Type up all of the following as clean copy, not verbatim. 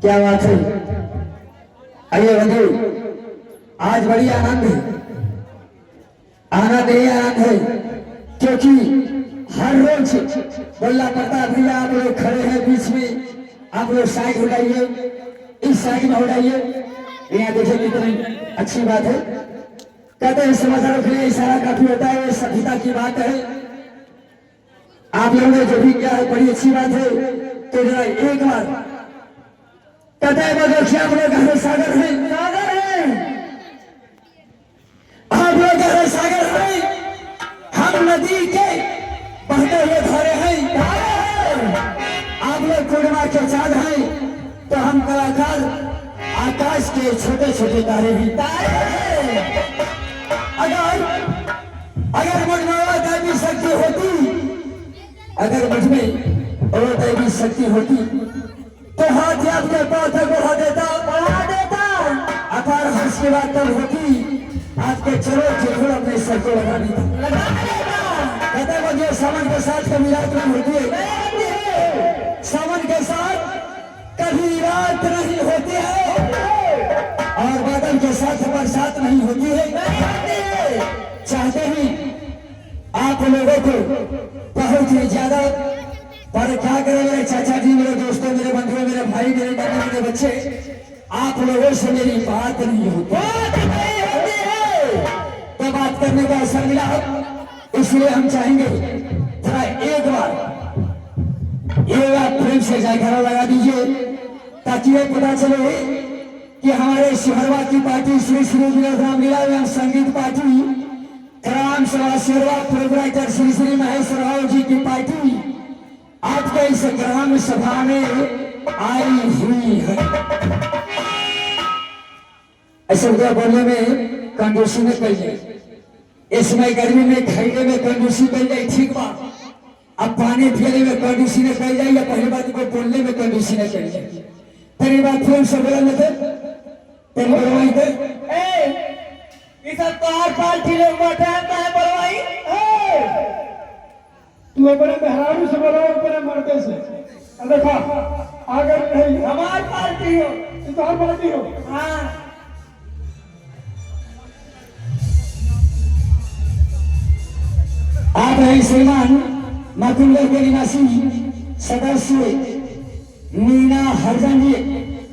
क्या बात है। आइए बंधु, आज बड़ी आनंद है, आनंद ही आनंद है, क्योंकि हर रोज बोलना पड़ता है भैया आप लोग खड़े हैं बीच में, आप लोग साइड उठाइए, इस साइड में उठाइए। यहाँ देखिए कितनी अच्छी बात है। कहते हैं समाचारों के लिए इशारा काफी होता है, सभ्यता की बात है। आप लोगों ने जो भी किया है बड़ी अच्छी बात है। तो जरा एक बार कहते हैं मगर आप लोग गहरे सागर है, सागर है, आप लोग गहरे सागर है, हम नदी के बहते हुए धारे हैं, आप लोग पूर्णिमा के चांद हैं, तो हम कलाकार आकाश के छोटे छोटे तारे हैं, तारे। अगर मुझ में और दैवी शक्ति होती, अगर मुझ में और दैवी शक्ति होती तो हाथ आपके पास बढ़ा देता, अपार हर्ष की बात तब होती आपके चलो जरूर अपने सर को लगानी कहते वो जो सावन के साथ कभी रात नहीं होती है, सावन के साथ कभी रात नहीं होती है और बादल के साथ बरसात नहीं होती है। चाहते ही आप लोगों को बहुत ही ज्यादा, पर क्या करें मेरे चाचा जी, मेरे दोस्तों, मेरे बंधुओं, मेरे भाई, मेरे बहन, मेरे बच्चे, आप लोगों से मेरी बात नहीं होती तो बात करने का अवसर मिला, इसलिए हम चाहेंगे थोड़ा एक बार प्रेम से जयकारा लगा दीजिए ताकि ये पता चले कि हमारे शिहरवा की पार्टी श्री श्री रामलीला एवं संगीत पार्टी ग्राम सभा शेरवा प्रोपराइटर श्री श्री महेश्वर राव जी की पार्टी आपके इस ग्राम सभा में आई हुई है। ऐसे बोलने में कंजूसी में कही जाए, इसमें गर्मी में खाने में कंजूसी कही जाए, ठीक बात। अब पानी पीने में कंजूसी न कही जाए या पहली बात को बोलने में कंजूसी न कही जाए। पहली बात फिर से बोला थे बलवाई थे पार्टी लोग बलवाई तू अपने मेहरारू से बोलो, अपने मर्दे से। देखो अगर नहीं हमारी पार्टी हो, तुम्हारी पार्टी हो, हाँ आप हैं श्रीमान मकुंदर के निवासी सदस्य मीना हरजन जी,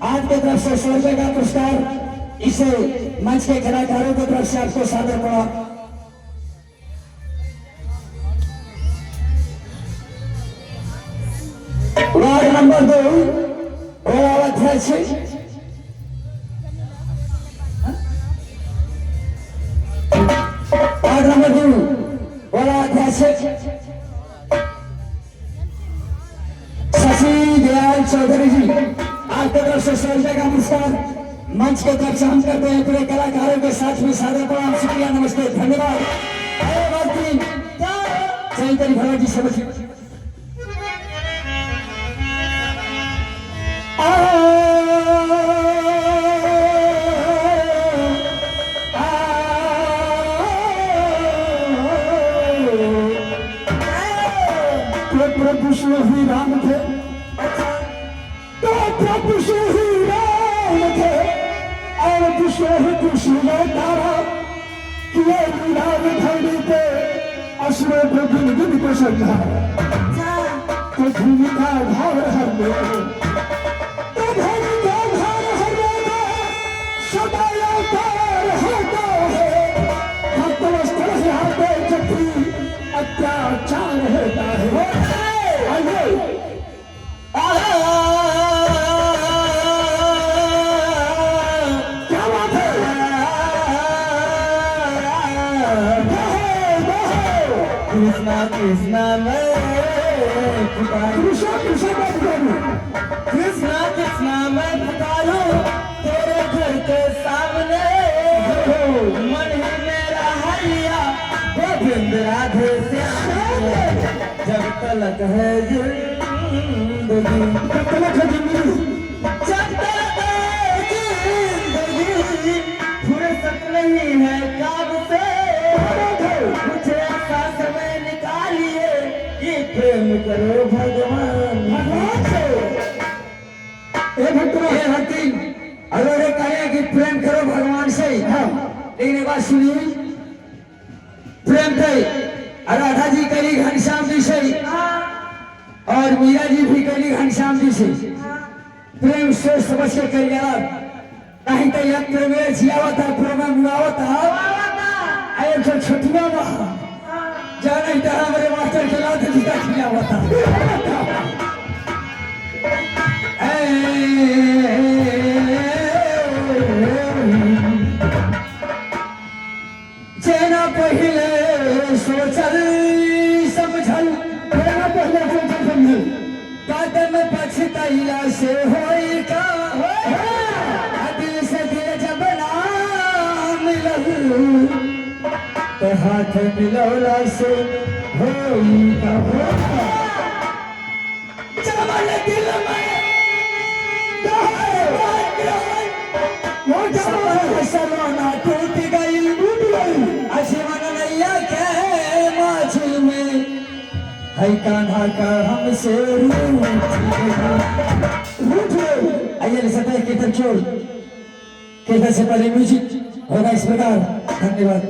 आपके तरफ से 100 रुपए का पुरस्कार इस मंच के कलाकारों की तरफ से आपको सादर पड़ा। वार्ड नंबर 2 अध्यक्ष वार्ड नंबर 2 शशि दयाल चौधरी जी, आपके तरफ से 100 रुपए का पुरस्कार मंच के तरफ से हम करते हैं पूरे कलाकारों के साथ में सादर प्रणाम, शुक्रिया, नमस्ते, धन्यवाद। सही तरीके भगवान जी से बचिए। प्रभु श्री राम थे तो प्रभु श्री राम थे और विश्व ही कृष्ण तारा किए विराम धरनी पे असुर प्रभु दिन को सजा तो भूमि का भाव हर में तो भूमि का भाव हर में सदाया तार होता है भक्तवस्थल यहाँ पे जब भी अत्याचार होता है। क्या बात है, कृष्णा कृष्णा मैं कृष्णा कृष्णा बात करूं, कृष्णा कृष्णा मैं पुकारूं तेरे घर के सामने, मन ही मेरा हरिया गोविंद राधे श्याम, जब तलक है जिंदगी, जब तलक है जिंदगी, जब तलक है जिंदगी, फुर्सत नहीं है काम से, मुझे ऐसा समय निकालिए कि प्रेम करो भगवान से। भक्ति अगर ये कहे कि प्रेम करो भगवान से, लेकिन एक बात सुनिए, प्रेम थे राधा जी कली घनश्याम जी से और मीरा जी भी कली घनश्याम जी से, प्रेम सोच समझ के करिएगा, नहीं तो यह प्रेम जियावत है, प्रेम मुआवत है। एक जो छुट्टियां जाने तो हमारे मास्टर के लाते जिसका खिला होता जेना पहले सोचल समझल, तेरा पहले सोचल समझल, कदम पछतैला से होई का, दिल से दिल जब ना मिलल तो हाथ मिलौला से होई का होगा, जमल दिल में सलोना टूट गई, है कान्हा का हमसे रूठ गई। आइए सकते हैं कीर्तन छोड़, कीर्तन से पहले म्यूजिक होगा इस प्रकार। धन्यवाद।